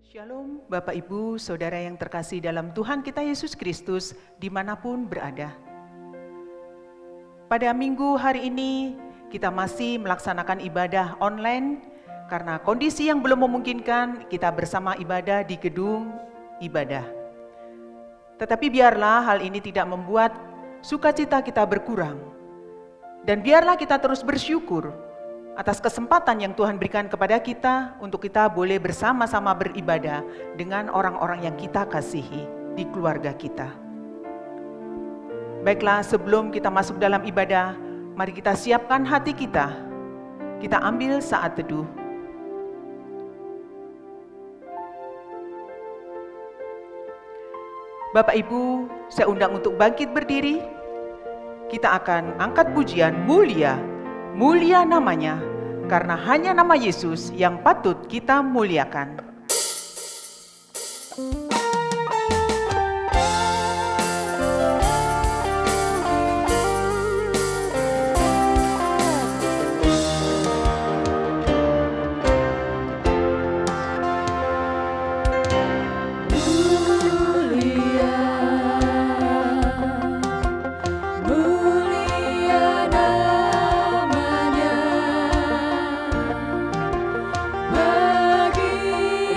Shalom Bapak Ibu, Saudara yang terkasih dalam Tuhan kita Yesus Kristus dimanapun berada. Pada minggu hari ini kita masih melaksanakan ibadah online karena kondisi yang belum memungkinkan kita bersama ibadah di gedung ibadah. Tetapi biarlah hal ini tidak membuat sukacita kita berkurang. Dan biarlah kita terus bersyukur atas kesempatan yang Tuhan berikan kepada kita untuk kita boleh bersama-sama beribadah dengan orang-orang yang kita kasihi di keluarga kita. Baiklah, sebelum kita masuk dalam ibadah, mari kita siapkan hati kita. Kita ambil saat teduh. Bapak Ibu, saya undang untuk bangkit berdiri. Kita akan angkat pujian mulia, mulia namanya, karena hanya nama Yesus yang patut kita muliakan. Bagi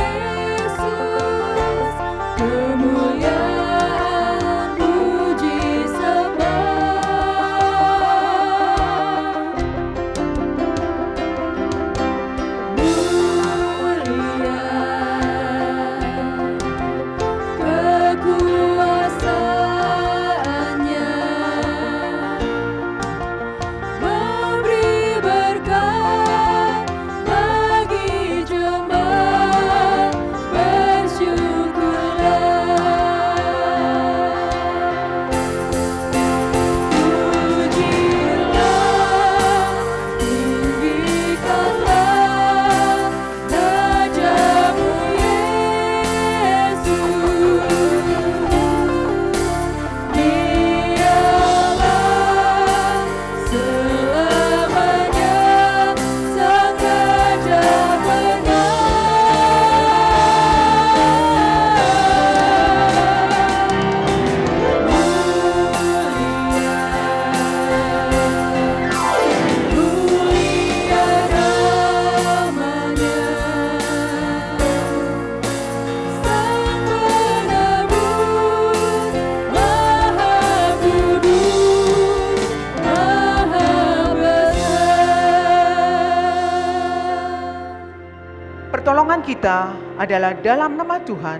kita adalah dalam nama Tuhan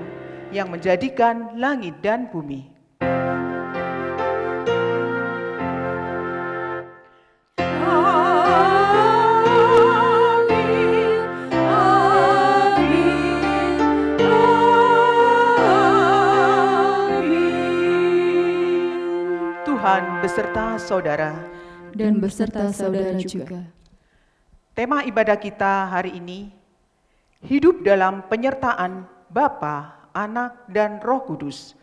yang menjadikan langit dan bumi. Tuhan beserta saudara dan beserta saudara juga. Tema ibadah kita hari ini, hidup dalam penyertaan Bapa, Anak, dan Roh Kudus,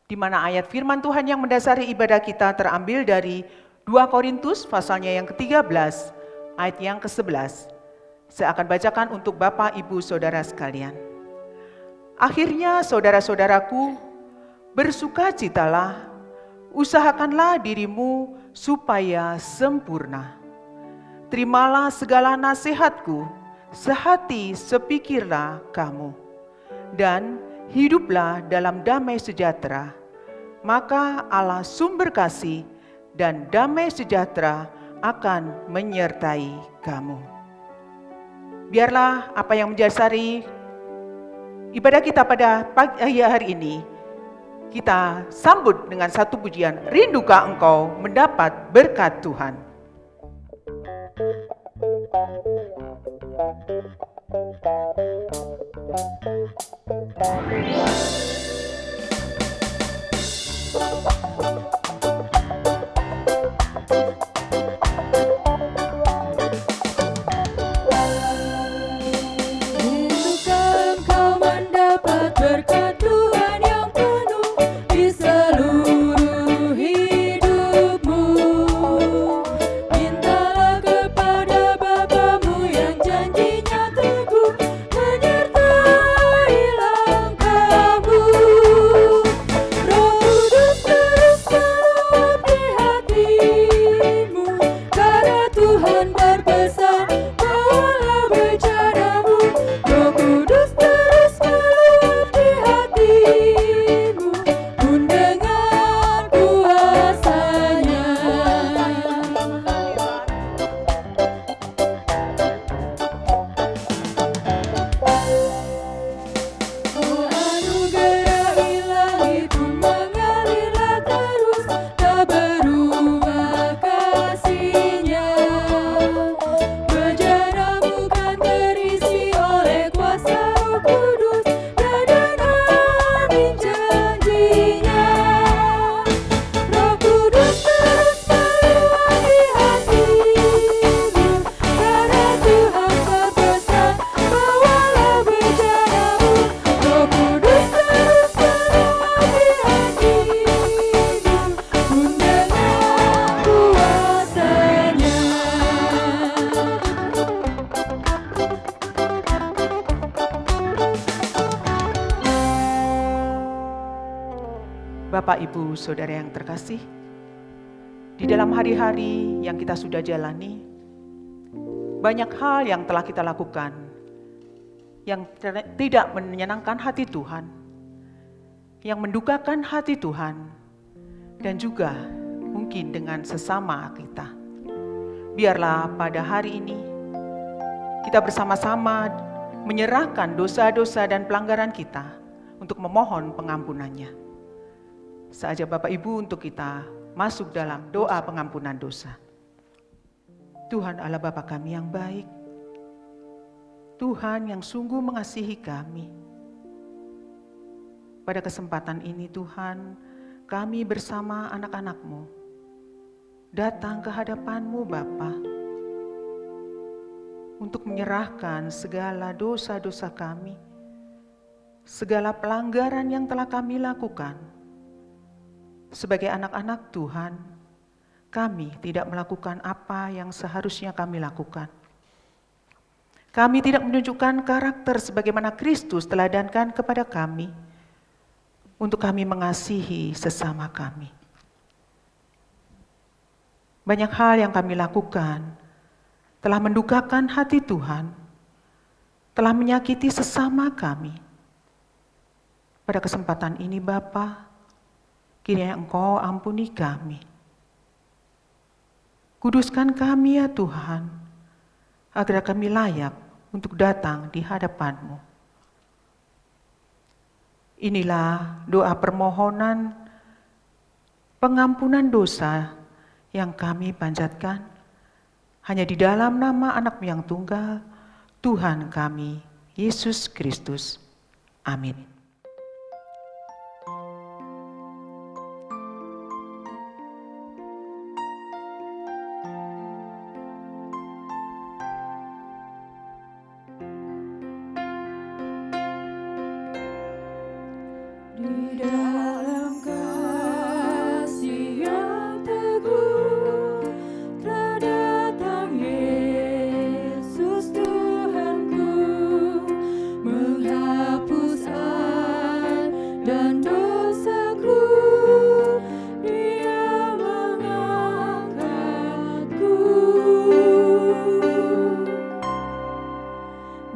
di mana ayat firman Tuhan yang mendasari ibadah kita terambil dari 2 Korintus pasalnya yang ke-13, ayat yang ke-11. Saya akan bacakan untuk Bapak, Ibu, Saudara sekalian. Akhirnya saudara-saudaraku, bersukacitalah, usahakanlah dirimu supaya sempurna. Terimalah segala nasihatku, sehati sepikirlah kamu, dan hiduplah dalam damai sejahtera. Maka Allah sumber kasih dan damai sejahtera akan menyertai kamu. Biarlah apa yang mendasari ibadah kita pada pagi hari ini, kita sambut dengan satu pujian, Rindukah engkau mendapat berkat Tuhan? Bapak, Ibu, Saudara yang terkasih, di dalam hari-hari yang kita sudah jalani, banyak hal yang telah kita lakukan yang tidak menyenangkan hati Tuhan, yang mendukakan hati Tuhan, dan juga mungkin dengan sesama kita. Biarlah pada hari ini kita bersama-sama menyerahkan dosa-dosa dan pelanggaran kita untuk memohon pengampunannya. Saatnya Bapak Ibu untuk kita masuk dalam doa pengampunan dosa. Tuhan Allah Bapa kami yang baik, Tuhan yang sungguh mengasihi kami. Pada kesempatan ini Tuhan, kami bersama anak-anak-Mu datang ke hadapan-Mu Bapa, untuk menyerahkan segala dosa-dosa kami, segala pelanggaran yang telah kami lakukan. Sebagai anak-anak Tuhan, kami tidak melakukan apa yang seharusnya kami lakukan. Kami tidak menunjukkan karakter sebagaimana Kristus teladankan kepada kami, untuk kami mengasihi sesama kami. Banyak hal yang kami lakukan telah mendukakan hati Tuhan, telah menyakiti sesama kami. Pada kesempatan ini Bapa, kiranya Engkau ampuni kami. Kuduskan kami ya Tuhan, agar kami layak untuk datang di hadapan-Mu. Inilah doa permohonan pengampunan dosa yang kami panjatkan hanya di dalam nama Anak yang tunggal, Tuhan kami, Yesus Kristus. Amin. Di dalam kasih yang teguh telah datang Yesus Tuhanku, menghapus aib dan dosaku. Dia mengangkatku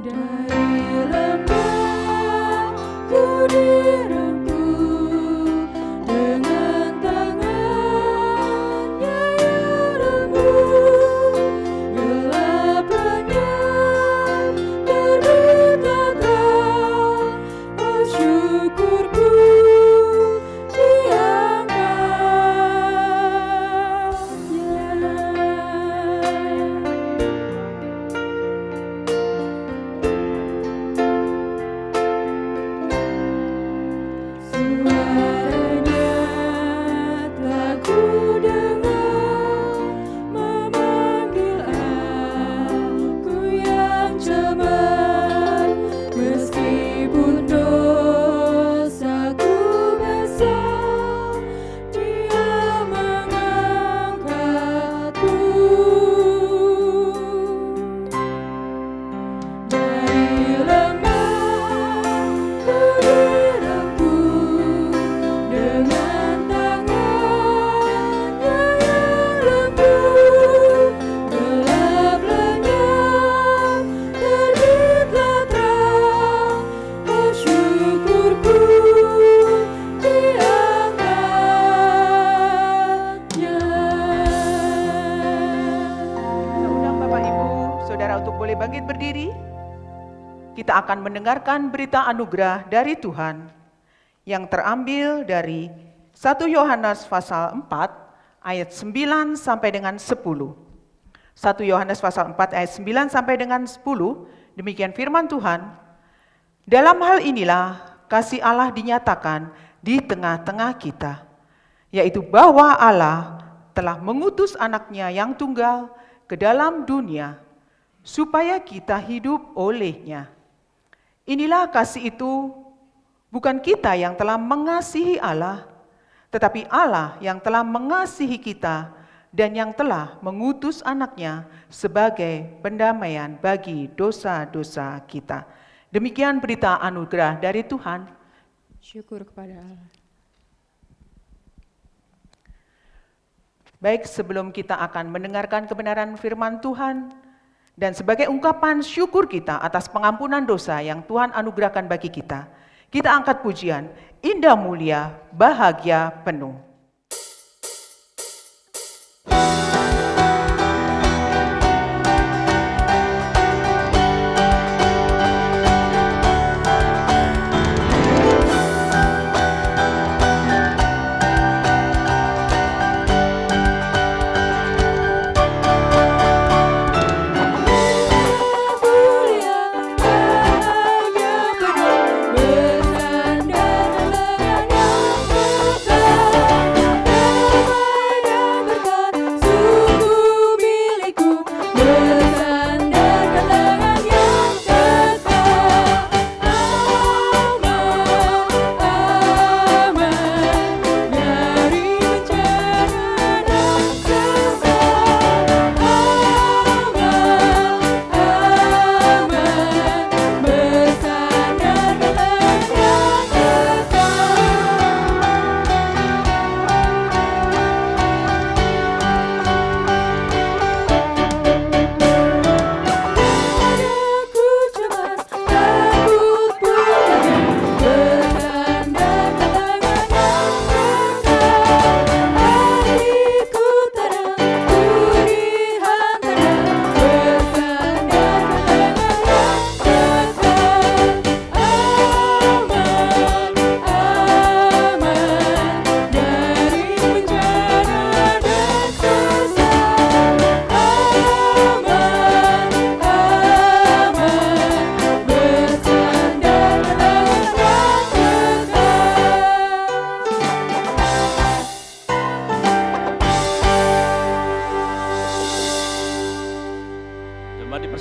dari lembah ku direngkuh dengan tangannya yang lembut. Gelap lenyap, terbitlah terang, oh syukurku suaranya telah ku dengar, memanggil aku yang cemas. Meskipun dosaku besar, Dia mengangkatku dari lembah ku direngkuh dengan tangannya yang lembut. Gelap lenyap, terbitlah terang, oh syukurku diangkatnya. Saya undang Bapak Ibu, Saudara untuk boleh bangkit berdiri. Kita akan mendengarkan berita anugerah dari Tuhan yang terambil dari 1 Yohanes pasal 4 ayat 9 sampai dengan 10. 1 Yohanes pasal 4 ayat 9 sampai dengan 10, demikian firman Tuhan. Dalam hal inilah kasih Allah dinyatakan di tengah-tengah kita, yaitu bahwa Allah telah mengutus anaknya yang tunggal ke dalam dunia, supaya kita hidup olehnya. Inilah kasih itu, bukan kita yang telah mengasihi Allah, tetapi Allah yang telah mengasihi kita dan yang telah mengutus anaknya sebagai pendamaian bagi dosa-dosa kita. Demikian berita anugerah dari Tuhan. Syukur kepada Allah. Baik, sebelum kita akan mendengarkan kebenaran firman Tuhan, dan sebagai ungkapan syukur kita atas pengampunan dosa yang Tuhan anugerahkan bagi kita, kita angkat pujian, indah mulia, bahagia penuh. Bersandar lengan yang kekal.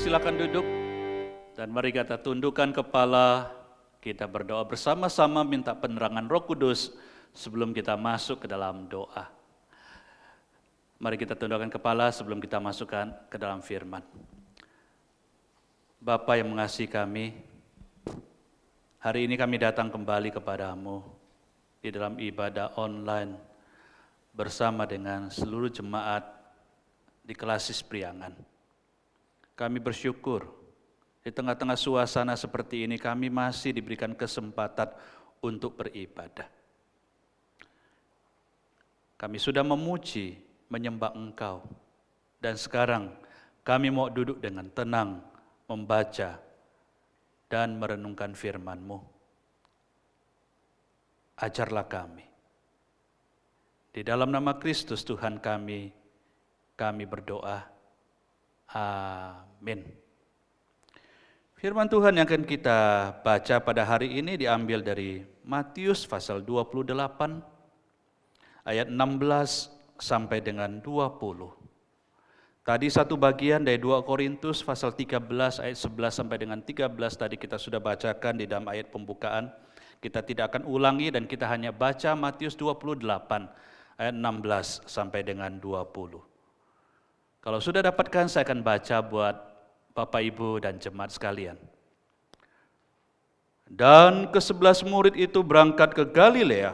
silakan duduk dan mari kita tundukkan kepala, kita berdoa bersama-sama minta penerangan Roh Kudus sebelum kita masuk ke dalam doa. Mari kita tundukkan kepala sebelum kita masukkan ke dalam firman. Bapa yang mengasihi kami, hari ini kami datang kembali kepadamu di dalam ibadah online bersama dengan seluruh jemaat di Klasis Priangan. Kami bersyukur di tengah-tengah suasana seperti ini kami masih diberikan kesempatan untuk beribadah. Kami sudah memuji, menyembah Engkau, dan sekarang kami mau duduk dengan tenang, membaca dan merenungkan firman-Mu. Ajarlah kami. Di dalam nama Kristus Tuhan kami berdoa. Amin. Firman Tuhan yang akan kita baca pada hari ini diambil dari Matius pasal 28 ayat 16 sampai dengan 20. Tadi satu bagian dari 2 Korintus pasal 13 ayat 11 sampai dengan 13 tadi kita sudah bacakan di dalam ayat pembukaan. Kita tidak akan ulangi dan kita hanya baca Matius 28 ayat 16 sampai dengan 20. Kalau sudah dapatkan saya akan baca buat Bapak Ibu dan jemaat sekalian. Dan ke-11 murid itu berangkat ke Galilea,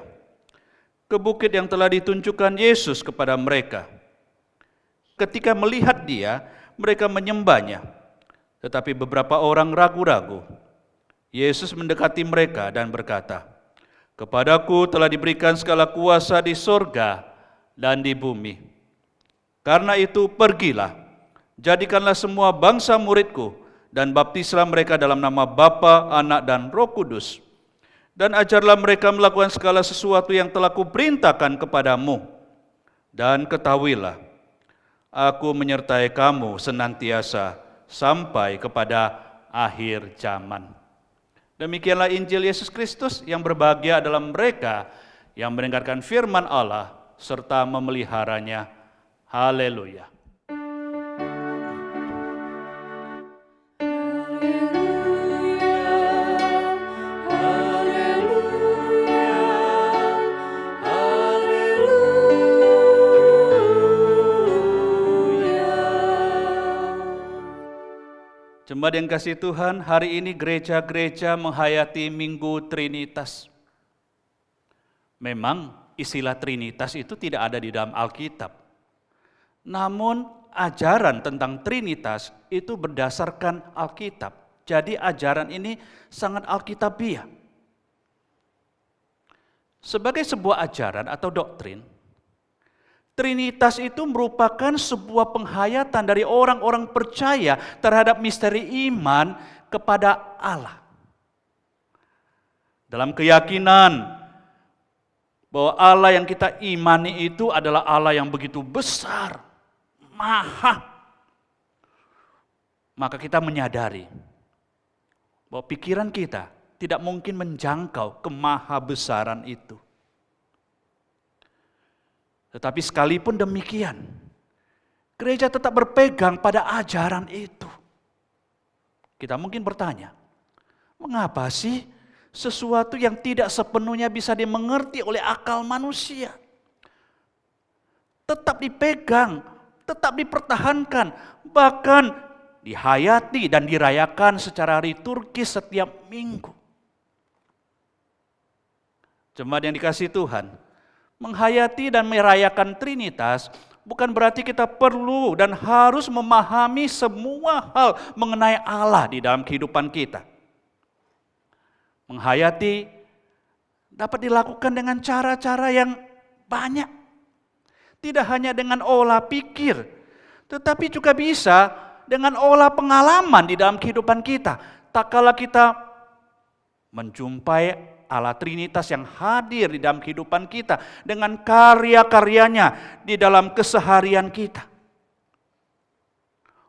ke bukit yang telah ditunjukkan Yesus kepada mereka. Ketika melihat Dia, mereka menyembahnya. Tetapi beberapa orang ragu-ragu. Yesus mendekati mereka dan berkata, "Kepadaku telah diberikan segala kuasa di sorga dan di bumi. Karena itu pergilah, jadikanlah semua bangsa muridku, dan baptislah mereka dalam nama Bapa, Anak, dan Roh Kudus. Dan ajarlah mereka melakukan segala sesuatu yang telah kuperintahkan kepadamu. Dan ketahuilah, aku menyertai kamu senantiasa sampai kepada akhir zaman." Demikianlah Injil Yesus Kristus. Yang berbahagia adalah mereka yang mendengarkan firman Allah serta memeliharanya. Haleluya. Jemaat yang kasih Tuhan, hari ini gereja-gereja menghayati Minggu Trinitas. Memang istilah Trinitas itu tidak ada di dalam Alkitab. Namun ajaran tentang Trinitas itu berdasarkan Alkitab. Jadi ajaran ini sangat alkitabiah. Sebagai sebuah ajaran atau doktrin, Trinitas itu merupakan sebuah penghayatan dari orang-orang percaya terhadap misteri iman kepada Allah. Dalam keyakinan bahwa Allah yang kita imani itu adalah Allah yang begitu besar, maha. Maka kita menyadari bahwa pikiran kita tidak mungkin menjangkau kemahabesaran itu. Tetapi sekalipun demikian, gereja tetap berpegang pada ajaran itu. Kita mungkin bertanya, mengapa sih sesuatu yang tidak sepenuhnya bisa dimengerti oleh akal manusia tetap dipegang, tetap dipertahankan, bahkan dihayati dan dirayakan secara liturgis setiap minggu? Jemaat yang dikasihi Tuhan, menghayati dan merayakan Trinitas bukan berarti kita perlu dan harus memahami semua hal mengenai Allah di dalam kehidupan kita. Menghayati dapat dilakukan dengan cara-cara yang banyak. Tidak hanya dengan olah pikir, tetapi juga bisa dengan olah pengalaman di dalam kehidupan kita. Tak kala kita menjumpai Allah Trinitas yang hadir di dalam kehidupan kita dengan karya-karyanya di dalam keseharian kita.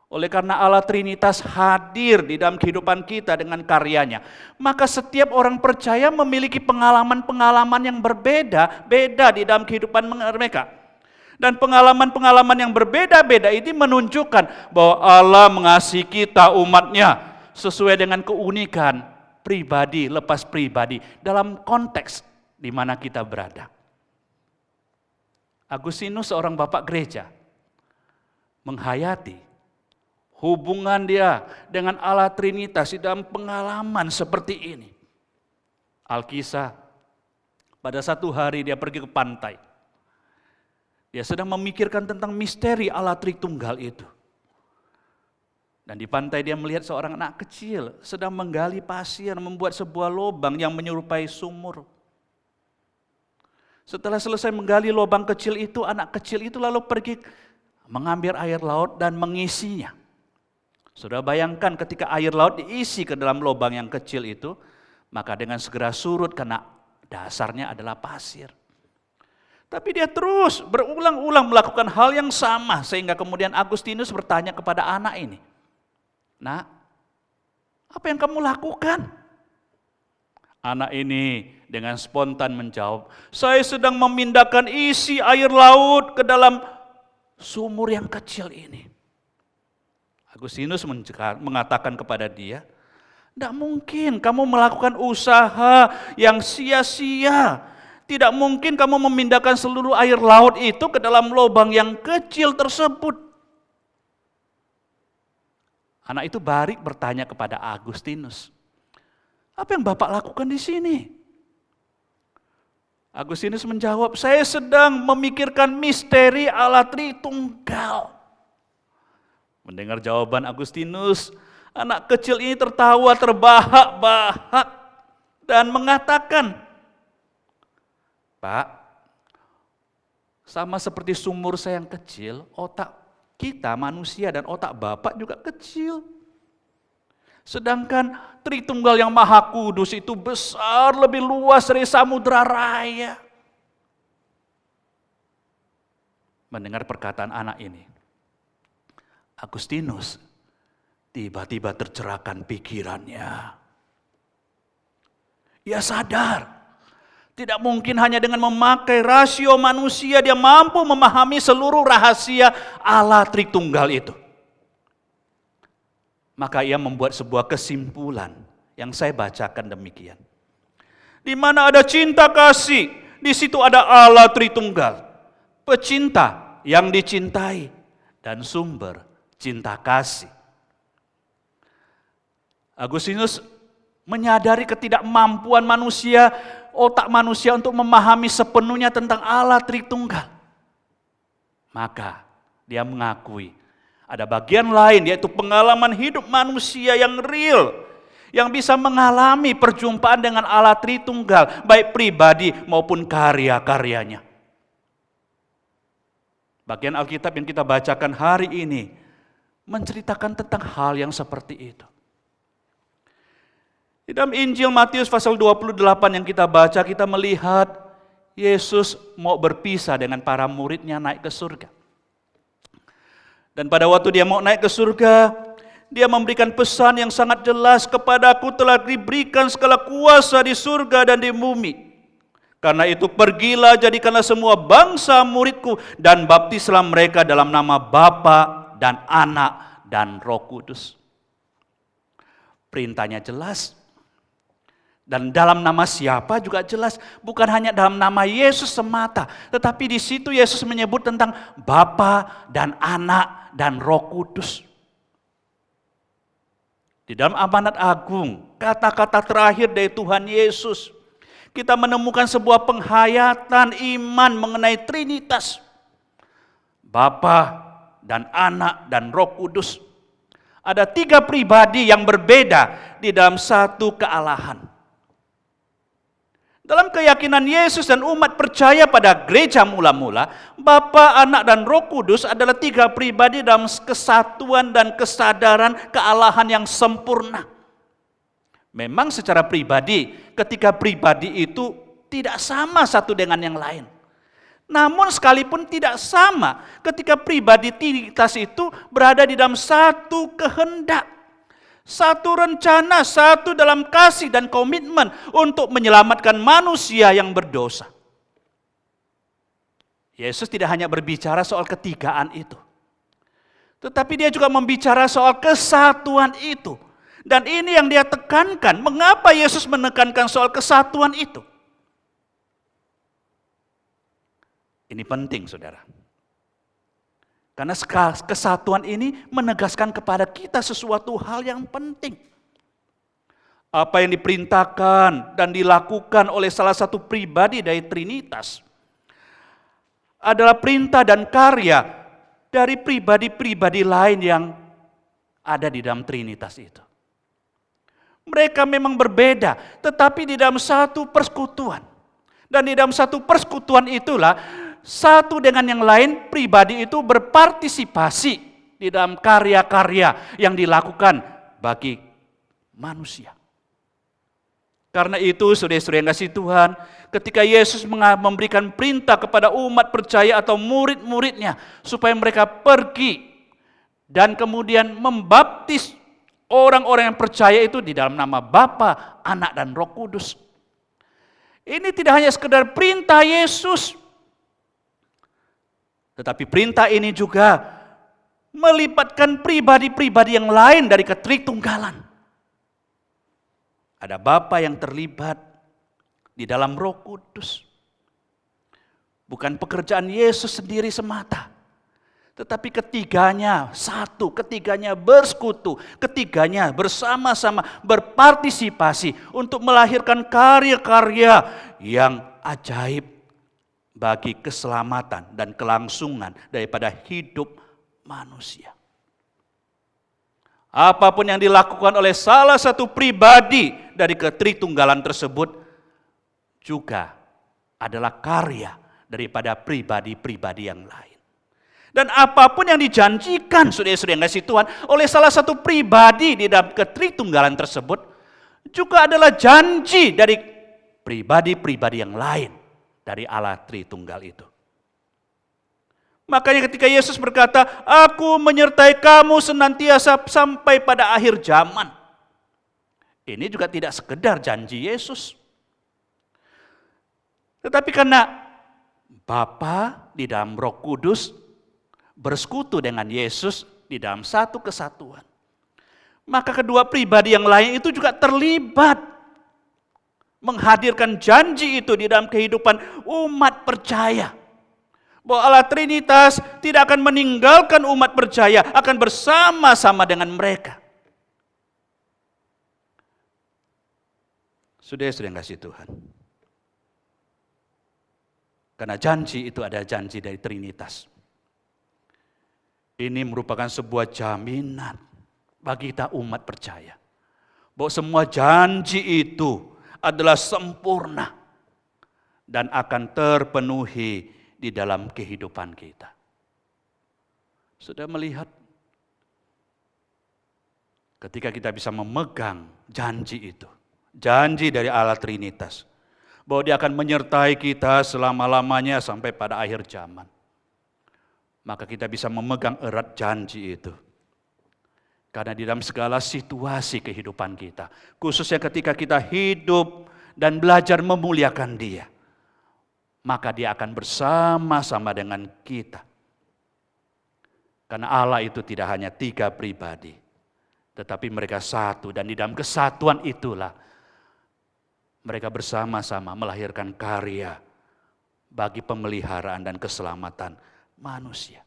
Oleh karena Allah Trinitas hadir di dalam kehidupan kita dengan karyanya, maka setiap orang percaya memiliki pengalaman-pengalaman yang berbeda di dalam kehidupan mereka. Dan pengalaman-pengalaman yang berbeda-beda ini menunjukkan bahwa Allah mengasihi kita umatnya sesuai dengan keunikan pribadi lepas pribadi dalam konteks di mana kita berada. Agustinus seorang bapak gereja menghayati hubungan dia dengan Allah Trinitas di dalam pengalaman seperti ini. Alkisah, pada satu hari dia pergi ke pantai. Dia sedang memikirkan tentang misteri Allah Tritunggal itu. Dan di pantai dia melihat seorang anak kecil sedang menggali pasir, membuat sebuah lubang yang menyerupai sumur. Setelah selesai menggali lubang kecil itu, anak kecil itu lalu pergi mengambil air laut dan mengisinya. Sudah bayangkan ketika air laut diisi ke dalam lubang yang kecil itu, maka dengan segera surut karena dasarnya adalah pasir. Tapi dia terus berulang-ulang melakukan hal yang sama sehingga kemudian Agustinus bertanya kepada anak ini, "Nak, apa yang kamu lakukan?" Anak ini dengan spontan menjawab, "Saya sedang memindahkan isi air laut ke dalam sumur yang kecil ini." Agustinus mengatakan kepada dia, "Tidak mungkin kamu melakukan usaha yang sia-sia. Tidak mungkin kamu memindahkan seluruh air laut itu ke dalam lubang yang kecil tersebut." Anak itu balik bertanya kepada Agustinus, "Apa yang Bapak lakukan di sini?" Agustinus menjawab, "Saya sedang memikirkan misteri Allah Tritunggal." Mendengar jawaban Agustinus, anak kecil ini tertawa terbahak-bahak dan mengatakan, "Pak, sama seperti sumur saya yang kecil, otak kita manusia dan otak Bapak juga kecil. Sedangkan Tritunggal yang Maha Kudus itu besar, lebih luas dari samudra raya." Mendengar perkataan anak ini, Agustinus tiba-tiba tercerahkan pikirannya. Ia sadar, tidak mungkin hanya dengan memakai rasio manusia dia mampu memahami seluruh rahasia Allah Tritunggal itu. Maka ia membuat sebuah kesimpulan yang saya bacakan demikian. Di mana ada cinta kasih, di situ ada Allah Tritunggal. Pecinta yang dicintai dan sumber cinta kasih. Agustinus menyadari ketidakmampuan manusia, otak manusia untuk memahami sepenuhnya tentang Allah Tritunggal. Maka dia mengakui ada bagian lain, yaitu pengalaman hidup manusia yang real, yang bisa mengalami perjumpaan dengan Allah Tritunggal, baik pribadi maupun karya-karyanya. Bagian Alkitab yang kita bacakan hari ini menceritakan tentang hal yang seperti itu. Di dalam Injil Matius pasal 28 yang kita baca, kita melihat Yesus mau berpisah dengan para muridnya naik ke surga. Dan pada waktu dia mau naik ke surga, dia memberikan pesan yang sangat jelas, "Kepadaku telah diberikan segala kuasa di surga dan di bumi. Karena itu pergilah, jadikanlah semua bangsa muridku dan baptislah mereka dalam nama Bapa dan Anak dan Roh Kudus." Perintahnya jelas. Dan dalam nama siapa juga jelas, bukan hanya dalam nama Yesus semata, tetapi di situ Yesus menyebut tentang Bapa dan Anak dan Roh Kudus. Di dalam amanat agung, kata-kata terakhir dari Tuhan Yesus, kita menemukan sebuah penghayatan iman mengenai Trinitas. Bapa dan Anak dan Roh Kudus. Ada 3 pribadi yang berbeda di dalam satu kealahan. Dalam keyakinan Yesus dan umat percaya pada gereja mula-mula, Bapa, Anak, dan Roh Kudus adalah 3 pribadi dalam kesatuan dan kesadaran kealahan yang sempurna. Memang secara pribadi, ketika pribadi itu tidak sama satu dengan yang lain. Namun sekalipun tidak sama, ketika pribadi Trinitas itu berada di dalam satu kehendak, satu rencana, satu dalam kasih dan komitmen untuk menyelamatkan manusia yang berdosa. Yesus tidak hanya berbicara soal ketigaan itu, tetapi dia juga membicara soal kesatuan itu. Dan ini yang dia tekankan. Mengapa Yesus menekankan soal kesatuan itu? Ini penting, saudara. Karena kesatuan ini menegaskan kepada kita sesuatu hal yang penting. Apa yang diperintahkan dan dilakukan oleh salah satu pribadi dari Trinitas adalah perintah dan karya dari pribadi-pribadi lain yang ada di dalam Trinitas itu. Mereka memang berbeda, tetapi di dalam satu persekutuan. Dan di dalam satu persekutuan itulah, satu dengan yang lain, pribadi itu berpartisipasi di dalam karya-karya yang dilakukan bagi manusia. Karena itu, saudara-saudara yang kasih Tuhan, ketika Yesus memberikan perintah kepada umat percaya atau murid-muridnya, supaya mereka pergi dan kemudian membaptis orang-orang yang percaya itu di dalam nama Bapa, Anak, dan Roh Kudus. Ini tidak hanya sekedar perintah Yesus, tetapi perintah ini juga melibatkan pribadi-pribadi yang lain dari ketritunggalan. Ada Bapa yang terlibat di dalam Roh Kudus. Bukan pekerjaan Yesus sendiri semata, tetapi ketiganya satu, ketiganya bersekutu, ketiganya bersama-sama berpartisipasi untuk melahirkan karya-karya yang ajaib bagi keselamatan dan kelangsungan daripada hidup manusia. Apapun yang dilakukan oleh salah satu pribadi dari ketritunggalan tersebut juga adalah karya daripada pribadi-pribadi yang lain. Dan apapun yang dijanjikan, saudara-saudara yang kasih Tuhan, oleh salah satu pribadi di dalam ketritunggalan tersebut juga adalah janji dari pribadi-pribadi yang lain dari Allah Tritunggal itu. Makanya ketika Yesus berkata, "Aku menyertai kamu senantiasa sampai pada akhir zaman." Ini juga tidak sekedar janji Yesus. Tetapi karena Bapa di dalam Roh Kudus bersekutu dengan Yesus di dalam satu kesatuan, maka kedua pribadi yang lain itu juga terlibat menghadirkan janji itu di dalam kehidupan umat percaya. Bahwa Allah Trinitas tidak akan meninggalkan umat percaya, akan bersama-sama dengan mereka. Saudara-saudara yang kasih Tuhan. Karena janji itu ada janji dari Trinitas. Ini merupakan sebuah jaminan bagi kita umat percaya. Bahwa semua janji itu adalah sempurna dan akan terpenuhi di dalam kehidupan kita. Sudah melihat ketika kita bisa memegang janji itu, janji dari Allah Trinitas, bahwa Dia akan menyertai kita selama-lamanya sampai pada akhir zaman. Maka kita bisa memegang erat janji itu. Karena di dalam segala situasi kehidupan kita, khususnya ketika kita hidup dan belajar memuliakan Dia, maka Dia akan bersama-sama dengan kita. Karena Allah itu tidak hanya 3 pribadi, tetapi mereka satu, dan di dalam kesatuan itulah mereka bersama-sama melahirkan karya bagi pemeliharaan dan keselamatan manusia.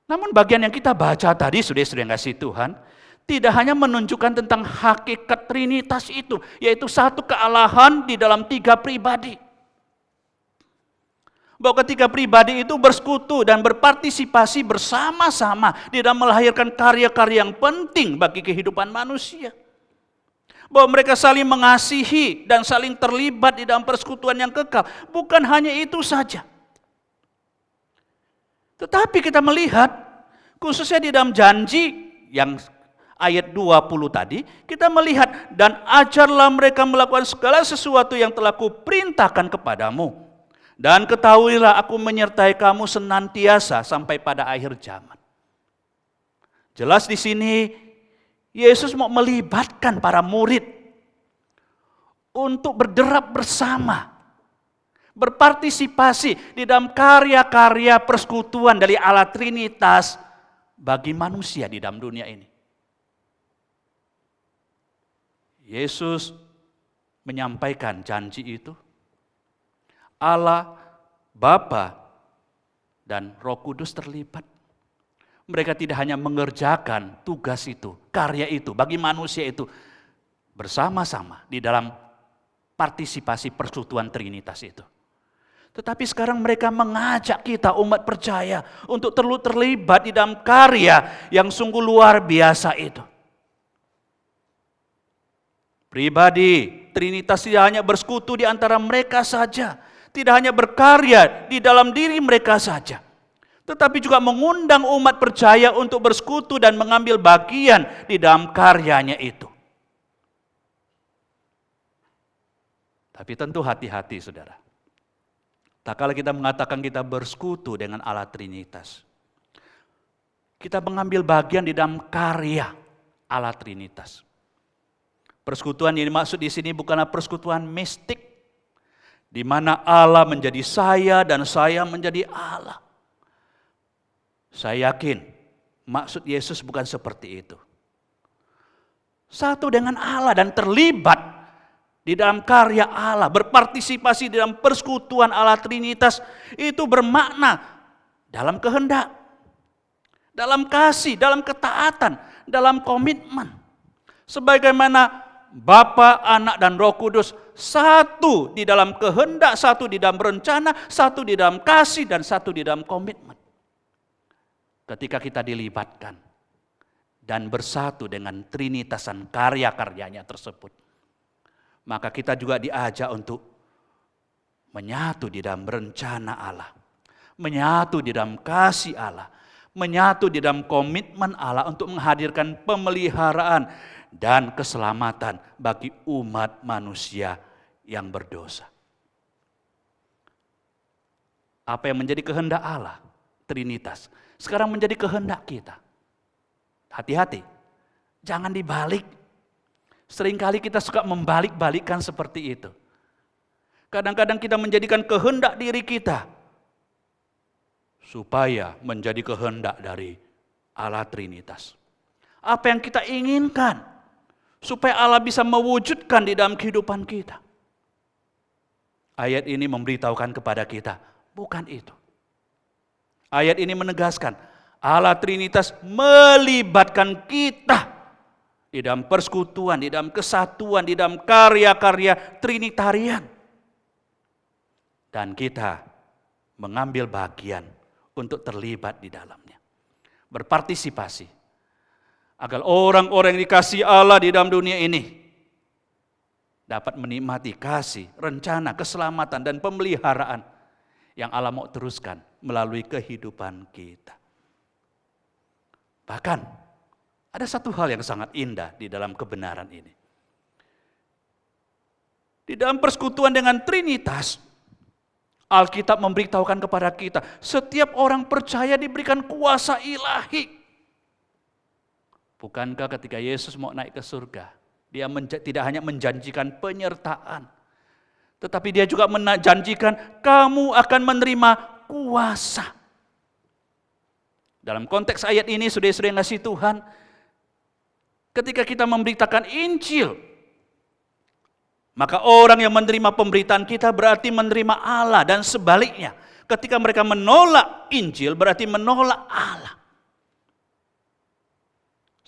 Namun bagian yang kita baca tadi, saudara-saudara yang kasih Tuhan, tidak hanya menunjukkan tentang hakikat Trinitas itu, yaitu satu kealahan di dalam 3 pribadi. Bahwa ketika pribadi itu bersekutu dan berpartisipasi bersama-sama di dalam melahirkan karya-karya yang penting bagi kehidupan manusia. Bahwa mereka saling mengasihi dan saling terlibat di dalam persekutuan yang kekal. Bukan hanya itu saja. Tetapi kita melihat, khususnya di dalam janji yang ayat 20 tadi, kita melihat, "Dan ajarlah mereka melakukan segala sesuatu yang telah kuperintahkan kepadamu. Dan ketahuilah aku menyertai kamu senantiasa sampai pada akhir zaman." Jelas di sini Yesus mau melibatkan para murid untuk berderap bersama, berpartisipasi di dalam karya-karya persekutuan dari Allah Trinitas bagi manusia di dalam dunia ini. Yesus menyampaikan janji itu. Allah, Bapa, dan Roh Kudus terlibat. Mereka tidak hanya mengerjakan tugas itu, karya itu, bagi manusia itu bersama-sama di dalam partisipasi persekutuan Trinitas itu. Tetapi sekarang mereka mengajak kita umat percaya untuk terlibat di dalam karya yang sungguh luar biasa itu. Pribadi, Trinitas tidak hanya bersekutu di antara mereka saja, tidak hanya berkarya di dalam diri mereka saja, tetapi juga mengundang umat percaya untuk bersekutu dan mengambil bagian di dalam karyanya itu. Tapi tentu hati-hati saudara. Tak kala kita mengatakan kita bersekutu dengan Allah Trinitas, kita mengambil bagian di dalam karya Allah Trinitas. Persekutuan yang dimaksud di sini bukanlah persekutuan mistik, di mana Allah menjadi saya dan saya menjadi Allah. Saya yakin maksud Yesus bukan seperti itu. Satu dengan Allah dan terlibat di dalam karya Allah, berpartisipasi di dalam persekutuan Allah Trinitas, itu bermakna dalam kehendak, dalam kasih, dalam ketaatan, dalam komitmen. Sebagaimana Bapa, Anak, dan Roh Kudus satu di dalam kehendak, satu di dalam rencana, satu di dalam kasih, dan satu di dalam komitmen. Ketika kita dilibatkan dan bersatu dengan trinitasan karya-karyanya tersebut, maka kita juga diajak untuk menyatu di dalam rencana Allah, menyatu di dalam kasih Allah, menyatu di dalam komitmen Allah untuk menghadirkan pemeliharaan dan keselamatan bagi umat manusia yang berdosa. Apa yang menjadi kehendak Allah, Trinitas, sekarang menjadi kehendak kita. Hati-hati, jangan dibalik. Seringkali kita suka membalik-balikkan seperti itu. Kadang-kadang kita menjadikan kehendak diri kita supaya menjadi kehendak dari Allah Trinitas. Apa yang kita inginkan supaya Allah bisa mewujudkan di dalam kehidupan kita. Ayat ini memberitahukan kepada kita, bukan itu. Ayat ini menegaskan, Allah Trinitas melibatkan kita di dalam persekutuan, di dalam kesatuan, di dalam karya-karya Trinitarian. Dan kita mengambil bagian untuk terlibat di dalamnya. Berpartisipasi. Agar orang-orang yang dikasihi Allah di dalam dunia ini dapat menikmati kasih, rencana, keselamatan, dan pemeliharaan yang Allah mau teruskan melalui kehidupan kita. Bahkan, ada satu hal yang sangat indah di dalam kebenaran ini. Di dalam persekutuan dengan Trinitas, Alkitab memberitahukan kepada kita, setiap orang percaya diberikan kuasa ilahi. Bukankah ketika Yesus mau naik ke surga, dia tidak hanya menjanjikan penyertaan, tetapi dia juga menjanjikan kamu akan menerima kuasa. Dalam konteks ayat ini, saudara-saudara yang kasih Tuhan, ketika kita memberitakan Injil, maka orang yang menerima pemberitaan kita berarti menerima Allah, dan sebaliknya, ketika mereka menolak Injil berarti menolak Allah.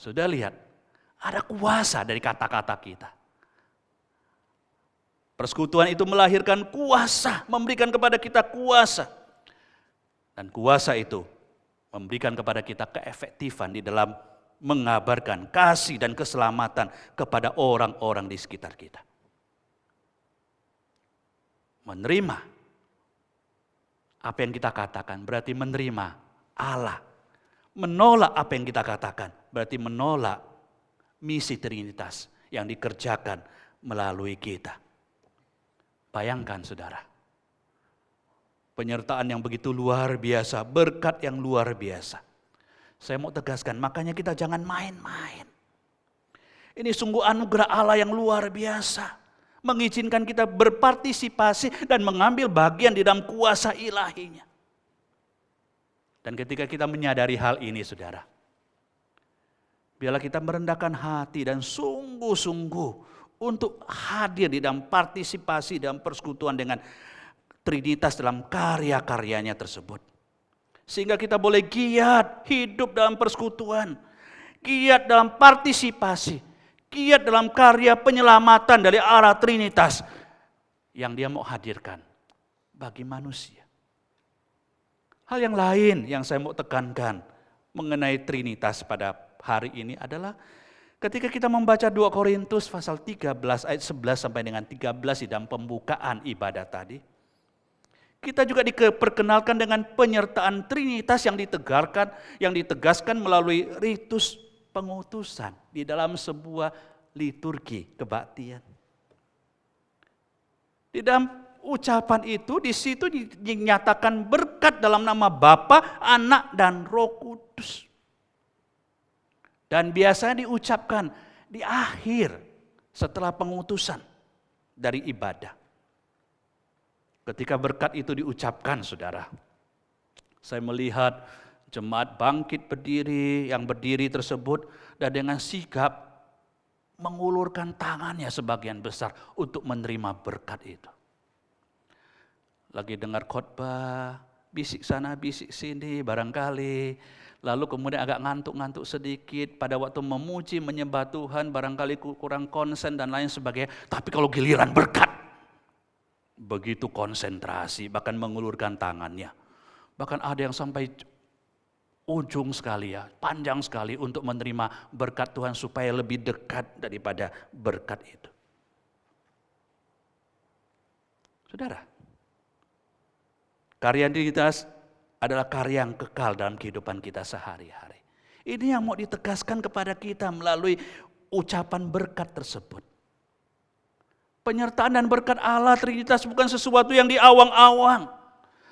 Sudah lihat, ada kuasa dari kata-kata kita. Persekutuan itu melahirkan kuasa, memberikan kepada kita kuasa. Dan kuasa itu memberikan kepada kita keefektifan di dalam mengabarkan kasih dan keselamatan kepada orang-orang di sekitar kita. Menerima apa yang kita katakan berarti menerima Allah. Menolak apa yang kita katakan berarti menolak misi Trinitas yang dikerjakan melalui kita. Bayangkan saudara, penyertaan yang begitu luar biasa, berkat yang luar biasa. Saya mau tegaskan, makanya kita jangan main-main. Ini sungguh anugerah Allah yang luar biasa. mengizinkan kita berpartisipasi dan mengambil bagian di dalam kuasa ilahinya. Dan ketika kita menyadari hal ini, saudara, biarlah kita merendahkan hati dan sungguh-sungguh untuk hadir di dalam partisipasi dalam persekutuan dengan Trinitas dalam karya-karyanya tersebut. Sehingga kita boleh giat hidup dalam persekutuan, giat dalam partisipasi, giat dalam karya penyelamatan dari arah Trinitas yang Dia mau hadirkan bagi manusia. Hal yang lain yang saya mau tekankan mengenai Trinitas pada hari ini adalah ketika kita membaca 2 Korintus pasal 13 ayat 11 sampai dengan 13 di dalam pembukaan ibadah tadi, kita juga diperkenalkan dengan penyertaan Trinitas yang ditegaskan melalui ritus pengutusan di dalam sebuah liturgi kebaktian. Di dalam ucapan itu, di situ dinyatakan berkat dalam nama Bapa, Anak, dan Roh Kudus. Dan biasanya diucapkan di akhir setelah pengutusan dari ibadah. Ketika berkat itu diucapkan, saudara, saya melihat jemaat bangkit berdiri, yang berdiri tersebut, dan dengan sigap mengulurkan tangannya sebagian besar untuk menerima berkat itu. Lagi dengar khotbah, bisik sana, bisik sini, barangkali. Lalu kemudian agak ngantuk-ngantuk sedikit, pada waktu memuji, menyembah Tuhan, barangkali kurang konsen dan lain sebagainya. Tapi kalau giliran berkat, begitu konsentrasi, bahkan mengulurkan tangannya. Bahkan ada yang sampai ujung sekali ya, panjang sekali untuk menerima berkat Tuhan supaya lebih dekat daripada berkat itu. Saudara, karya Trinitas adalah karya yang kekal dalam kehidupan kita sehari-hari. Ini yang mau ditegaskan kepada kita melalui ucapan berkat tersebut. Penyertaan dan berkat Allah Trinitas bukan sesuatu yang diawang-awang,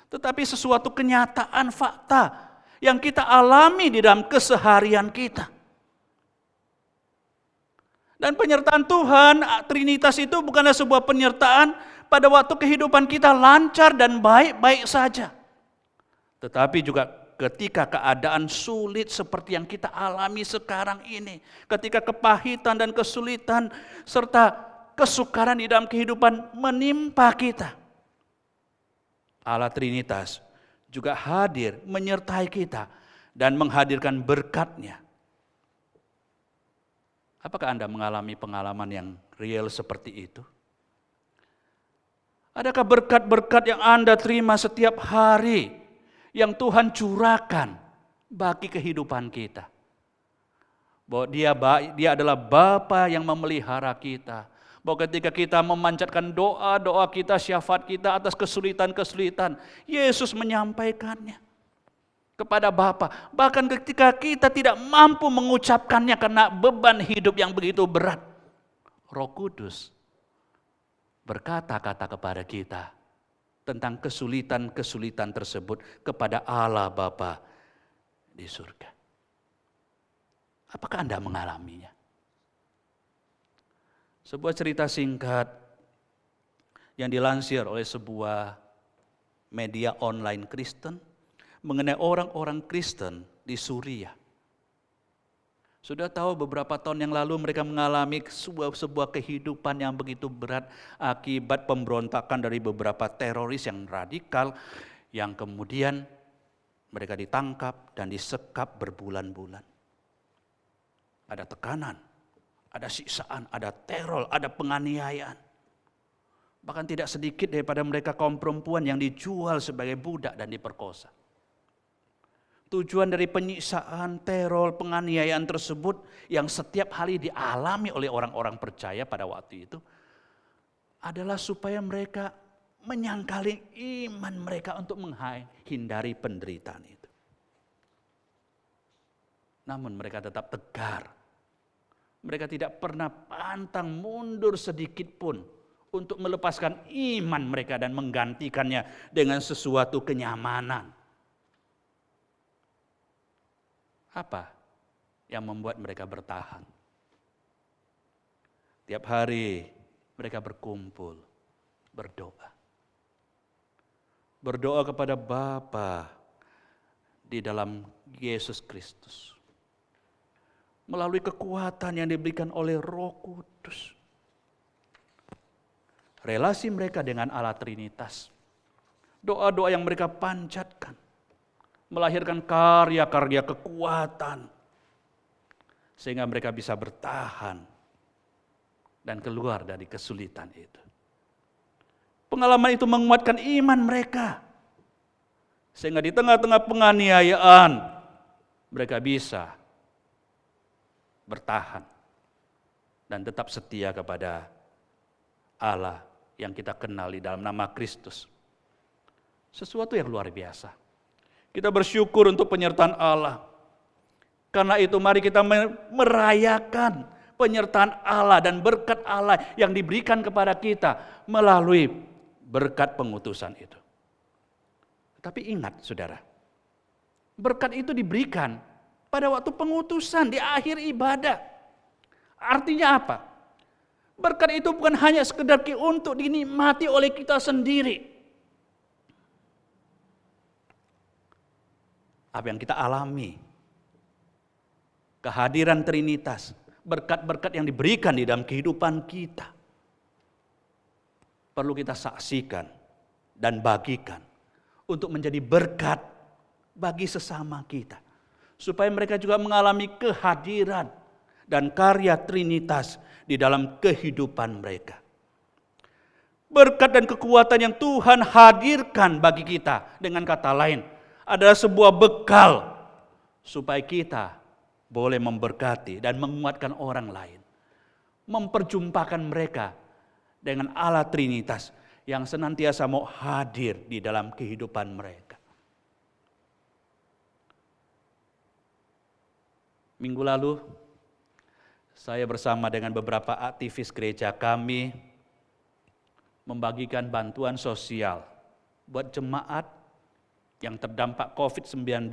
tetapi sesuatu kenyataan fakta yang kita alami di dalam keseharian kita. Dan penyertaan Tuhan, Trinitas itu bukanlah sebuah penyertaan pada waktu kehidupan kita lancar dan baik-baik saja. Tetapi juga ketika keadaan sulit seperti yang kita alami sekarang ini, ketika kepahitan dan kesulitan serta kesukaran di dalam kehidupan menimpa kita, Allah Trinitas juga hadir menyertai kita dan menghadirkan berkat-Nya. Apakah Anda mengalami pengalaman yang real seperti itu? Adakah berkat-berkat yang Anda terima setiap hari yang Tuhan curahkan bagi kehidupan kita? Bahwa Dia adalah Bapa yang memelihara kita. Bahwa ketika kita memanjatkan doa-doa kita, syafaat kita atas kesulitan-kesulitan, Yesus menyampaikannya kepada Bapa. Bahkan ketika kita tidak mampu mengucapkannya karena beban hidup yang begitu berat, Roh Kudus berkata-kata kepada kita tentang kesulitan-kesulitan tersebut kepada Allah Bapa di surga. Apakah Anda mengalaminya? Sebuah cerita singkat yang dilansir oleh sebuah media online Kristen mengenai orang-orang Kristen di Suriah. Sudah tahu beberapa tahun yang lalu mereka mengalami sebuah kehidupan yang begitu berat akibat pemberontakan dari beberapa teroris yang radikal yang kemudian mereka ditangkap dan disekap berbulan-bulan. Ada tekanan, ada siksaan, ada teror, ada penganiayaan. Bahkan tidak sedikit daripada mereka kaum perempuan yang dijual sebagai budak dan diperkosa. Tujuan dari penyiksaan, teror, penganiayaan tersebut yang setiap hari dialami oleh orang-orang percaya pada waktu itu adalah supaya mereka menyangkali iman mereka untuk menghindari penderitaan itu. Namun mereka tetap tegar. Mereka tidak pernah pantang mundur sedikit pun untuk melepaskan iman mereka dan menggantikannya dengan sesuatu kenyamanan. Apa yang membuat mereka bertahan? Tiap hari mereka berkumpul, berdoa. Berdoa kepada Bapa di dalam Yesus Kristus. Melalui kekuatan yang diberikan oleh Roh Kudus. Relasi mereka dengan Allah Trinitas. Doa-doa yang mereka panjatkan. Melahirkan karya-karya kekuatan. Sehingga mereka bisa bertahan dan keluar dari kesulitan itu. Pengalaman itu menguatkan iman mereka. Sehingga di tengah-tengah penganiayaan mereka bisa bertahan dan tetap setia kepada Allah yang kita kenal di dalam nama Kristus. Sesuatu yang luar biasa. Kita bersyukur untuk penyertaan Allah. Karena itu mari kita merayakan penyertaan Allah dan berkat Allah yang diberikan kepada kita melalui berkat pengutusan itu. Tapi ingat saudara, berkat itu diberikan pada waktu pengutusan di akhir ibadah. Artinya apa? Berkat itu bukan hanya sekedar untuk dinikmati oleh kita sendiri. Apa yang kita alami, kehadiran Trinitas, berkat-berkat yang diberikan di dalam kehidupan kita, perlu kita saksikan dan bagikan untuk menjadi berkat bagi sesama kita. Supaya mereka juga mengalami kehadiran dan karya Trinitas di dalam kehidupan mereka. Berkat dan kekuatan yang Tuhan hadirkan bagi kita, dengan kata lain, adalah sebuah bekal supaya kita boleh memberkati dan menguatkan orang lain. Memperjumpakan mereka dengan Allah Trinitas yang senantiasa mau hadir di dalam kehidupan mereka. Minggu lalu, saya bersama dengan beberapa aktivis gereja kami membagikan bantuan sosial buat jemaat yang terdampak COVID-19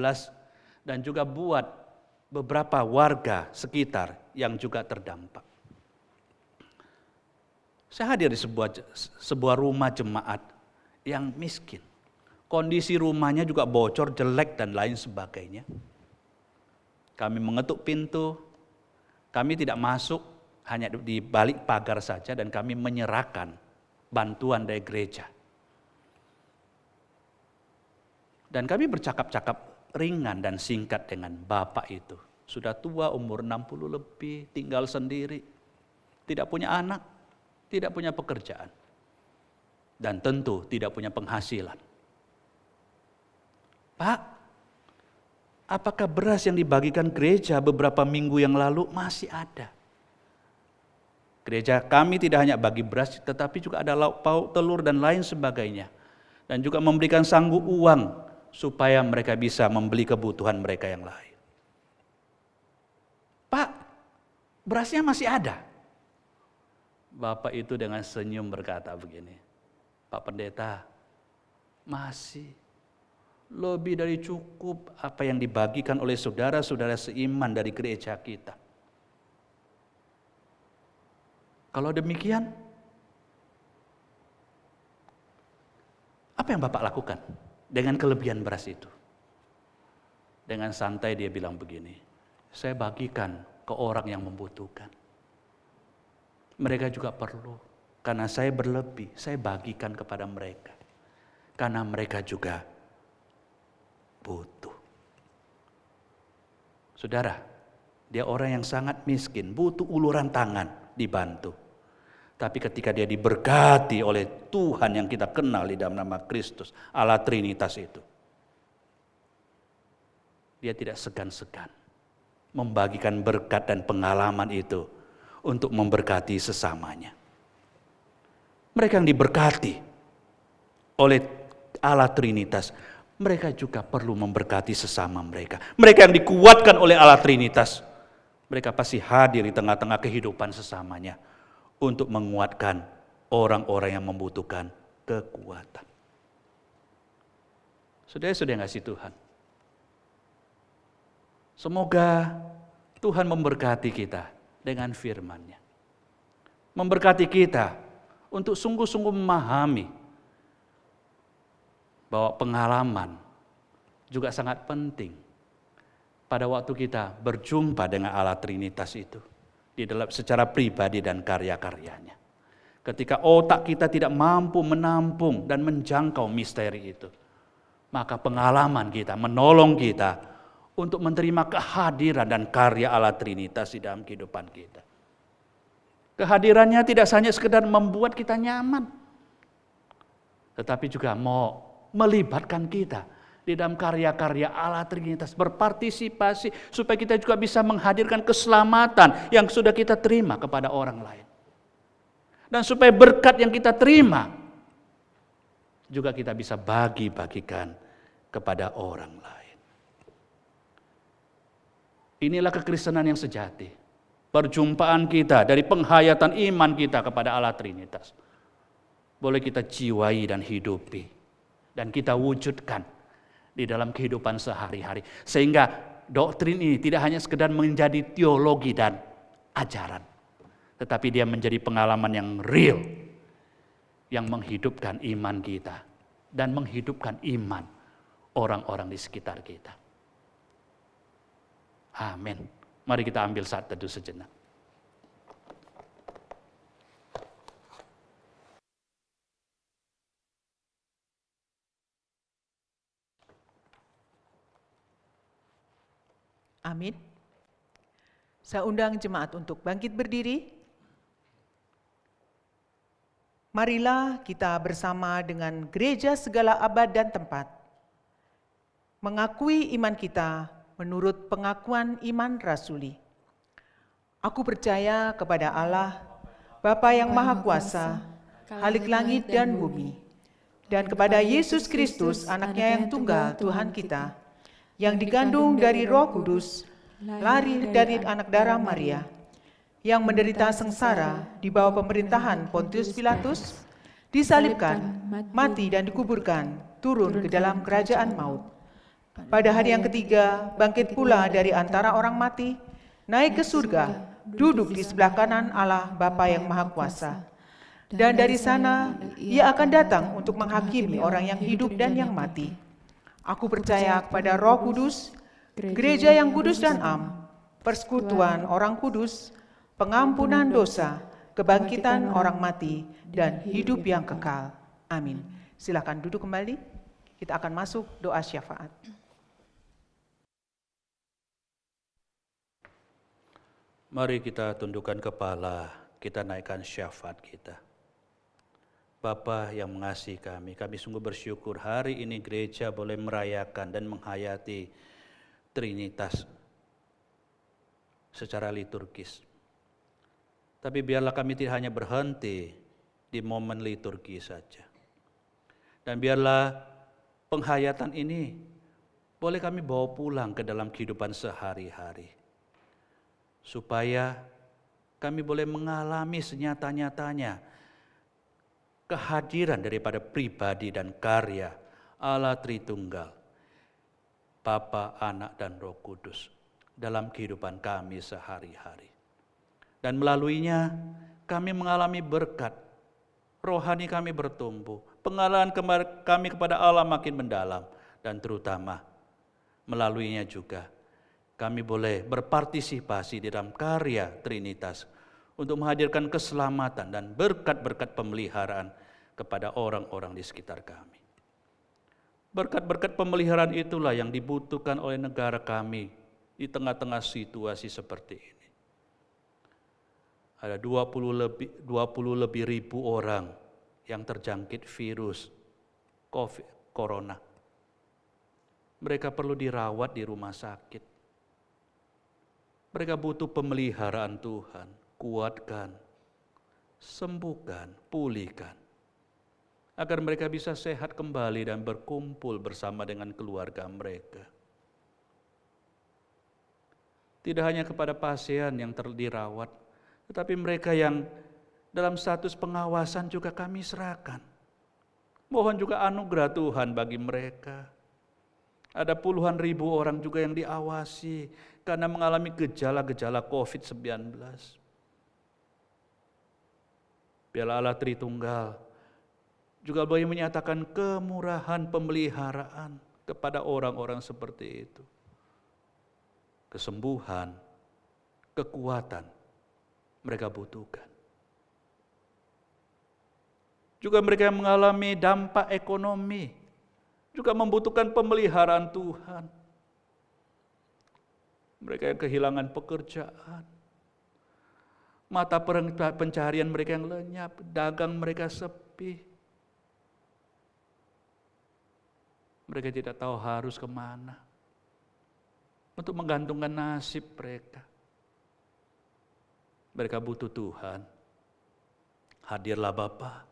dan juga buat beberapa warga sekitar yang juga terdampak. Saya hadir di sebuah rumah jemaat yang miskin. Kondisi rumahnya juga bocor, jelek dan lain sebagainya. Kami mengetuk pintu, kami tidak masuk, hanya di balik pagar saja dan kami menyerahkan bantuan dari gereja. Dan kami bercakap-cakap ringan dan singkat dengan bapak itu. Sudah tua, umur 60 lebih, tinggal sendiri, tidak punya anak, tidak punya pekerjaan, dan tentu tidak punya penghasilan. Pak, apakah beras yang dibagikan gereja beberapa minggu yang lalu masih ada? Gereja kami tidak hanya bagi beras, tetapi juga ada lauk pauk, telur dan lain sebagainya. Dan juga memberikan sanggup uang supaya mereka bisa membeli kebutuhan mereka yang lain. Pak, berasnya masih ada? Bapak itu dengan senyum berkata begini, Pak Pendeta, masih lebih dari cukup apa yang dibagikan oleh saudara-saudara seiman dari gereja kita. Kalau demikian, apa yang Bapak lakukan dengan kelebihan beras itu? Dengan santai dia bilang begini, saya bagikan ke orang yang membutuhkan. Mereka juga perlu, karena saya berlebih, saya bagikan kepada mereka. Karena mereka juga butuh. Saudara, dia orang yang sangat miskin, butuh uluran tangan, dibantu. Tapi ketika dia diberkati oleh Tuhan yang kita kenal di dalam nama Kristus, Allah Trinitas itu, dia tidak segan-segan membagikan berkat dan pengalaman itu untuk memberkati sesamanya. Mereka yang diberkati oleh Allah Trinitas, mereka juga perlu memberkati sesama mereka. Mereka yang dikuatkan oleh Allah Trinitas, mereka pasti hadir di tengah-tengah kehidupan sesamanya untuk menguatkan orang-orang yang membutuhkan kekuatan. Saudara-saudara yang kasih Tuhan, semoga Tuhan memberkati kita dengan firman-Nya. Memberkati kita untuk sungguh-sungguh memahami bahwa pengalaman juga sangat penting pada waktu kita berjumpa dengan Allah Trinitas itu di dalam secara pribadi dan karya-karyanya. Ketika otak kita tidak mampu menampung dan menjangkau misteri itu, maka pengalaman kita menolong kita untuk menerima kehadiran dan karya Allah Trinitas di dalam kehidupan kita. Kehadirannya tidak hanya sekedar membuat kita nyaman, tetapi juga mau melibatkan kita di dalam karya-karya Allah Trinitas, berpartisipasi supaya kita juga bisa menghadirkan keselamatan yang sudah kita terima kepada orang lain. Dan supaya berkat yang kita terima juga kita bisa bagi-bagikan kepada orang lain. Inilah kekristenan yang sejati. Perjumpaan kita dari penghayatan iman kita kepada Allah Trinitas boleh kita jiwai dan hidupi dan kita wujudkan di dalam kehidupan sehari-hari. Sehingga doktrin ini tidak hanya sekedar menjadi teologi dan ajaran, tetapi dia menjadi pengalaman yang real, yang menghidupkan iman kita dan menghidupkan iman orang-orang di sekitar kita. Amin. Mari kita ambil saat teduh sejenak. Amin. Saya undang jemaat untuk bangkit berdiri. Marilah kita bersama dengan gereja segala abad dan tempat mengakui iman kita menurut pengakuan iman rasuli. Aku percaya kepada Allah, Bapa yang Maha Kuasa, Khalik langit dan bumi, dan kepada Yesus Kristus, anaknya yang tunggal Tuhan kita, yang digandung dari Roh Kudus, lahir dari anak darah Maria, yang menderita sengsara di bawah pemerintahan Pontius Pilatus, disalibkan, mati dan dikuburkan, turun ke dalam kerajaan maut. Pada hari yang ketiga, bangkit pula dari antara orang mati, naik ke surga, duduk di sebelah kanan Allah Bapa yang Maha Kuasa. Dan dari sana, ia akan datang untuk menghakimi orang yang hidup dan yang mati. Aku percaya kepada Roh Kudus, gereja yang kudus dan am, persekutuan orang kudus, pengampunan dosa, kebangkitan orang mati, dan hidup yang kekal. Amin. Silakan duduk kembali. Kita akan masuk doa syafaat. Mari kita tundukkan kepala, kita naikkan syafaat kita. Bapa yang mengasihi kami sungguh bersyukur hari ini gereja boleh merayakan dan menghayati Trinitas secara liturgis. Tapi biarlah kami tidak hanya berhenti di momen liturgi saja. Dan biarlah penghayatan ini boleh kami bawa pulang ke dalam kehidupan sehari-hari. Supaya kami boleh mengalami senyata-nyatanya kehadiran daripada pribadi dan karya Allah Tritunggal, Bapa, Anak, dan Roh Kudus dalam kehidupan kami sehari-hari. Dan melaluinya kami mengalami berkat, rohani kami bertumbuh, pengalaman kami kepada Allah makin mendalam, dan terutama melaluinya juga kami boleh berpartisipasi di dalam karya Trinitas untuk menghadirkan keselamatan dan berkat-berkat pemeliharaan kepada orang-orang di sekitar kami. Berkat-berkat pemeliharaan itulah yang dibutuhkan oleh negara kami di tengah-tengah situasi seperti ini. Ada 20 lebih ribu orang yang terjangkit virus Corona. Mereka perlu dirawat di rumah sakit. Mereka butuh pemeliharaan Tuhan, kuatkan, sembuhkan, pulihkan. Agar mereka bisa sehat kembali dan berkumpul bersama dengan keluarga mereka. Tidak hanya kepada pasien yang dirawat, tetapi mereka yang dalam status pengawasan juga kami serahkan. Mohon juga anugerah Tuhan bagi mereka. Ada puluhan ribu orang juga yang diawasi karena mengalami gejala-gejala COVID-19. Biarlah Allah Tritunggal juga boleh menyatakan kemurahan pemeliharaan kepada orang-orang seperti itu. Kesembuhan, kekuatan mereka butuhkan. Juga mereka yang mengalami dampak ekonomi juga membutuhkan pemeliharaan Tuhan. Mereka yang kehilangan pekerjaan, mata pencaharian mereka yang lenyap, dagang mereka sepi. Mereka tidak tahu harus kemana untuk menggantungkan nasib mereka. Mereka butuh Tuhan. Hadirlah Bapa,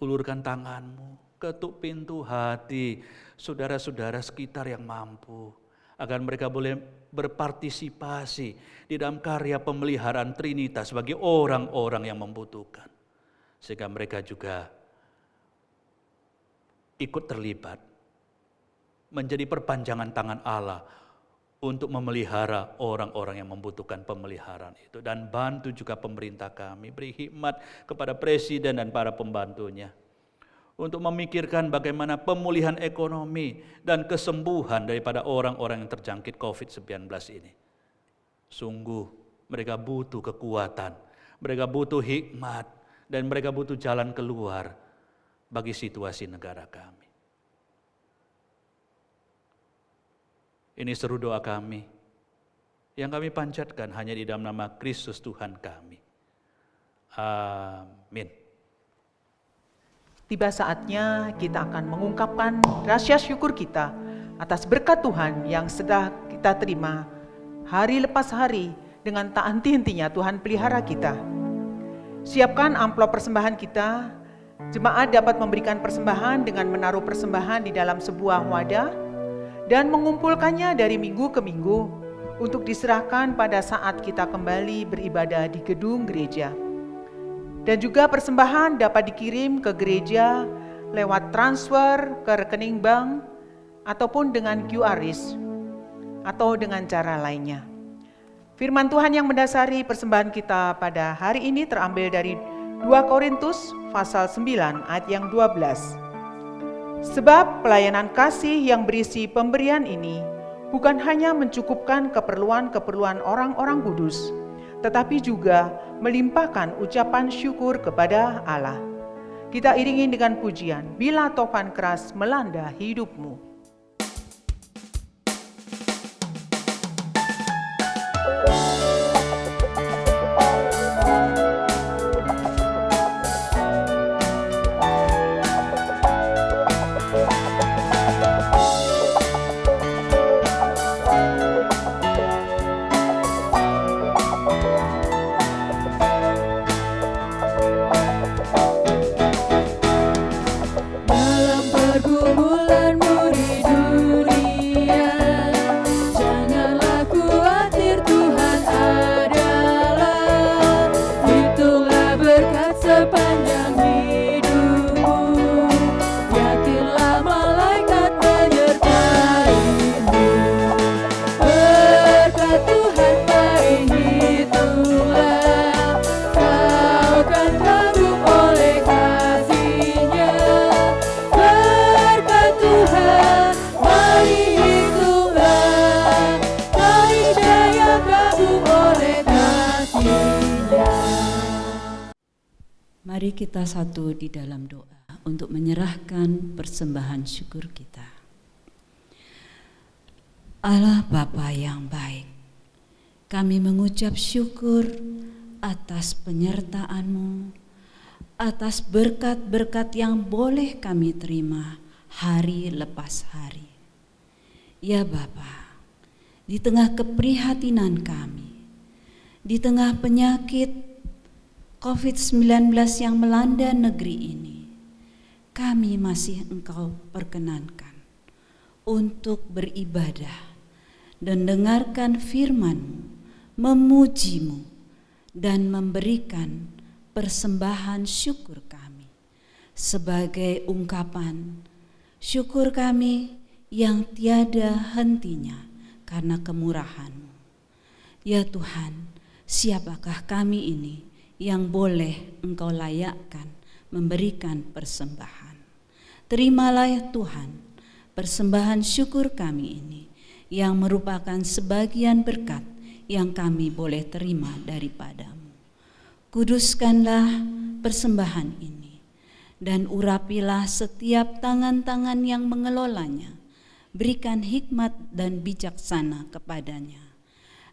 ulurkan tanganmu, ketuk pintu hati saudara-saudara sekitar yang mampu, agar mereka boleh berpartisipasi di dalam karya pemeliharaan Trinitas bagi orang-orang yang membutuhkan. Sehingga mereka juga ikut terlibat, menjadi perpanjangan tangan Allah untuk memelihara orang-orang yang membutuhkan pemeliharaan itu. Dan bantu juga pemerintah kami, beri hikmat kepada Presiden dan para pembantunya untuk memikirkan bagaimana pemulihan ekonomi dan kesembuhan daripada orang-orang yang terjangkit COVID-19 ini. Sungguh mereka butuh kekuatan, mereka butuh hikmat, dan mereka butuh jalan keluar bagi situasi negara kami. Ini seru doa kami yang kami panjatkan hanya di dalam nama Kristus Tuhan kami. Amin. Tiba saatnya kita akan mengungkapkan rasa syukur kita atas berkat Tuhan yang sudah kita terima hari lepas hari. Dengan tak henti-hentinya Tuhan pelihara kita. Siapkan amplop persembahan kita. Jemaat dapat memberikan persembahan dengan menaruh persembahan di dalam sebuah wadah dan mengumpulkannya dari minggu ke minggu untuk diserahkan pada saat kita kembali beribadah di gedung gereja. Dan juga persembahan dapat dikirim ke gereja lewat transfer ke rekening bank ataupun dengan QRIS atau dengan cara lainnya. Firman Tuhan yang mendasari persembahan kita pada hari ini terambil dari 2 Korintus pasal 9 ayat yang 12. Sebab pelayanan kasih yang berisi pemberian ini bukan hanya mencukupkan keperluan-keperluan orang-orang kudus, tetapi juga melimpahkan ucapan syukur kepada Allah. Kita iringi dengan pujian, bila topan keras melanda hidupmu. Mari kita satu di dalam doa untuk menyerahkan persembahan syukur kita. Allah Bapa yang baik, kami mengucap syukur atas penyertaan-Mu, atas berkat-berkat yang boleh kami terima hari lepas hari. Ya Bapa, di tengah keprihatinan kami, di tengah penyakit COVID-19 yang melanda negeri ini, kami masih Engkau perkenankan untuk beribadah dan dengarkan firman-Mu, memuji-Mu, dan memberikan persembahan syukur kami sebagai ungkapan syukur kami yang tiada hentinya karena kemurahan-Mu. Ya Tuhan, siapakah kami ini yang boleh Engkau layakkan memberikan persembahan. Terimalah ya Tuhan persembahan syukur kami ini yang merupakan sebagian berkat yang kami boleh terima daripada-Mu. Kuduskanlah persembahan ini dan urapilah setiap tangan-tangan yang mengelolanya. Berikan hikmat dan bijaksana kepadanya,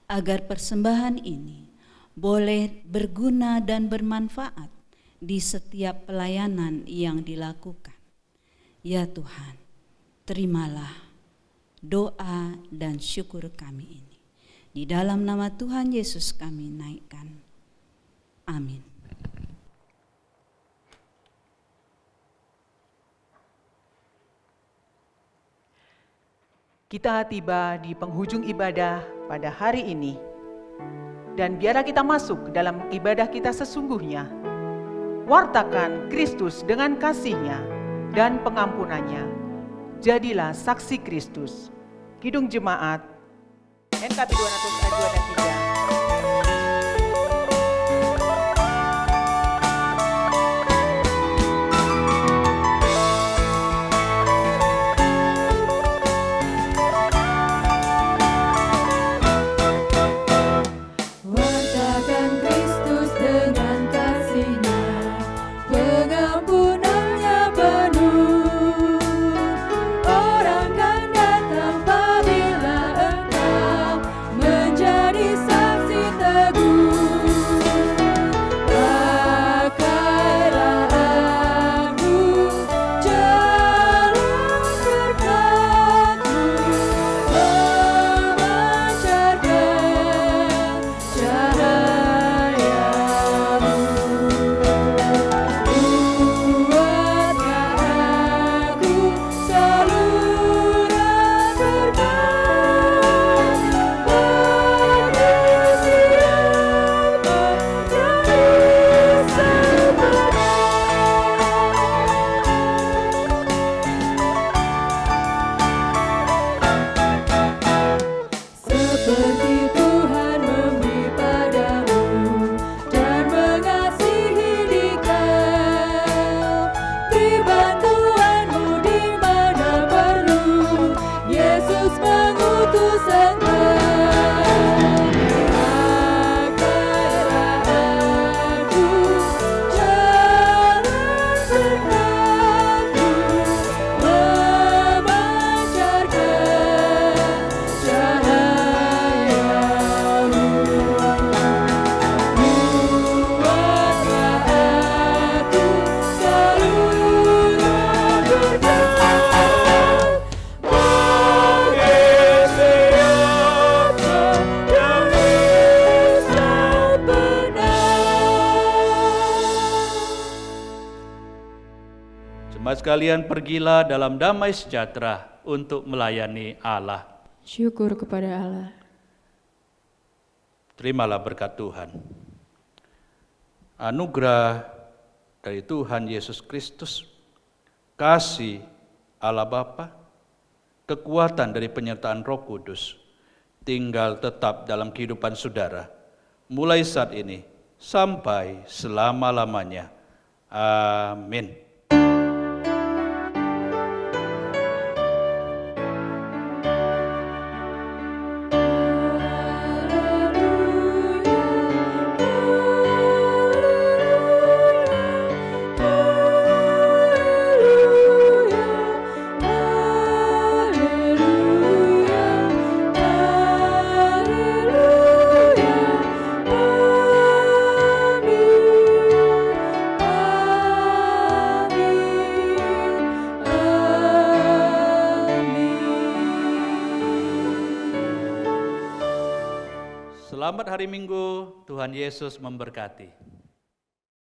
agar persembahan ini boleh berguna dan bermanfaat di setiap pelayanan yang dilakukan. Ya Tuhan, terimalah doa dan syukur kami ini. Di dalam nama Tuhan Yesus kami naikkan. Amin. Kita tiba di penghujung ibadah pada hari ini. Dan biarlah kita masuk dalam ibadah kita sesungguhnya. Wartakan Kristus dengan kasih-Nya dan pengampunannya. Jadilah saksi Kristus. Kidung Jemaat NKB 200 ayat 2 dan 3. Jemaat sekalian, pergilah dalam damai sejahtera untuk melayani Allah. Syukur kepada Allah. Terimalah berkat Tuhan. Anugerah dari Tuhan Yesus Kristus, kasih Allah Bapa, kekuatan dari penyertaan Roh Kudus, tinggal tetap dalam kehidupan saudara, mulai saat ini sampai selama-lamanya. Amin. Selamat hari Minggu, Tuhan Yesus memberkati.